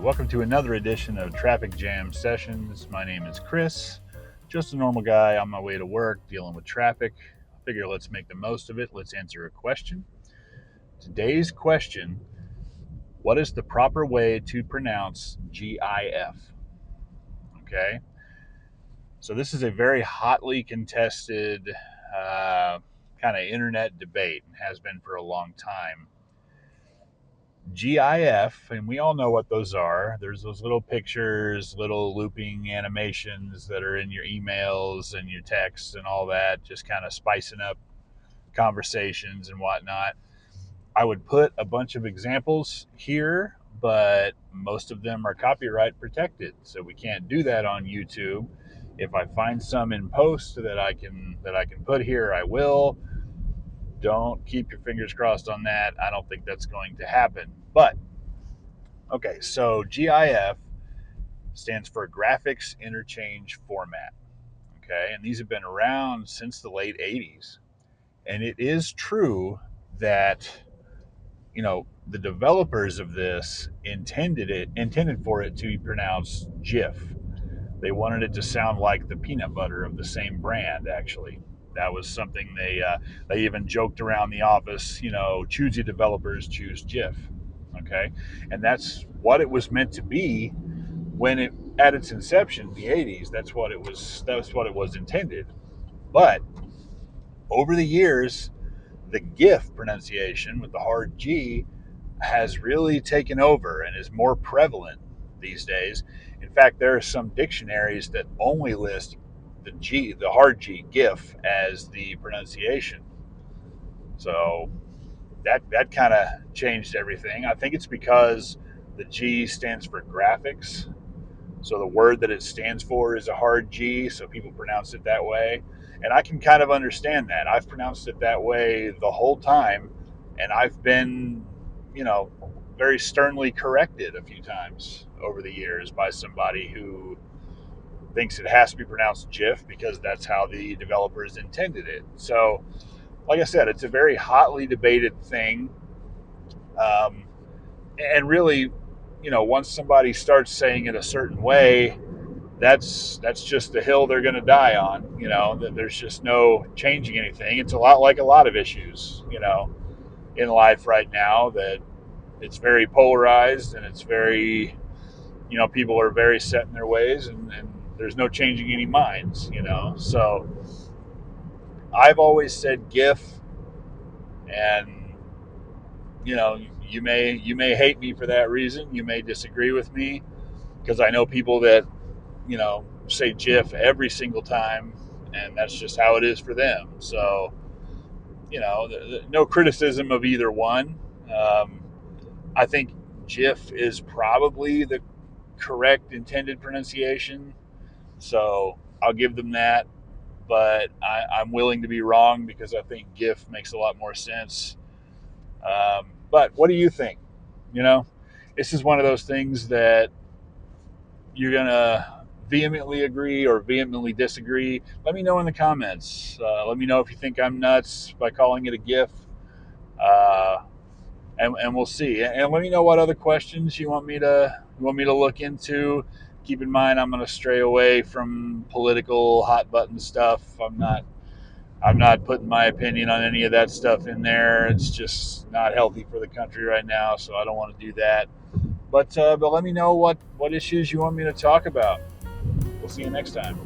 welcome to another edition of Traffic Jam Sessions. My name is Chris, just a normal guy on my way to work dealing with traffic. I figure let's make the most of it. Let's answer a question. Today's question: what is the proper way to pronounce GIF? Okay, so this is a very hotly contested kind of internet debate and has been for a long time. GIF, and we all know what those are. There's those little pictures, little looping animations that are in your emails and your texts and all that, just kind of spicing up conversations and whatnot. I would put a bunch of examples here, but most of them are copyright protected, so we can't do that on YouTube. If I find some in post that I can put here, I will. Don't keep your fingers crossed on that. I don't think that's going to happen. But okay, so GIF stands for Graphics Interchange Format. Okay, and these have been around since the late 80s. And it is true that, the developers of this intended for it to be pronounced GIF. They wanted it to sound like the peanut butter of the same brand, actually. That was something they even joked around the office, choosy developers choose GIF. Okay, and that's what it was meant to be when it at its inception in the 80s. That's what it was intended. But over the years, the GIF pronunciation with the hard G has really taken over and is more prevalent these days. In fact, there are some dictionaries that only list the hard G, GIF, as the pronunciation. So that kind of changed everything. I think it's because the G stands for graphics. So the word that it stands for is a hard G, so people pronounce it that way. And I can kind of understand that. I've pronounced it that way the whole time, and I've been, very sternly corrected a few times over the years by somebody who thinks it has to be pronounced GIF because that's how the developers intended it. So, like I said, it's a very hotly debated thing. Um, and really, once somebody starts saying it a certain way, that's just the hill they're going to die on. That there's just no changing anything. It's a lot like a lot of issues, in life right now, that it's very polarized and it's very, people are very set in their ways, and there's no changing any minds. So I've always said GIF, and you may hate me for that reason. You may disagree with me because I know people that say GIF every single time, and that's just how it is for them. So no criticism of either one. I think GIF is probably the correct intended pronunciation, so I'll give them that. But I'm willing to be wrong because I think GIF makes a lot more sense. But what do you think? This is one of those things that you're going to vehemently agree or vehemently disagree. Let me know in the comments. Let me know if you think I'm nuts by calling it a GIF. Uh, and we'll see. And let me know what other questions you want me to look into. Keep in mind, I'm going to stray away from political hot button stuff. I'm not putting my opinion on any of that stuff in there. It's just not healthy for the country right now, so I don't want to do that. But let me know what issues you want me to talk about. We'll see you next time.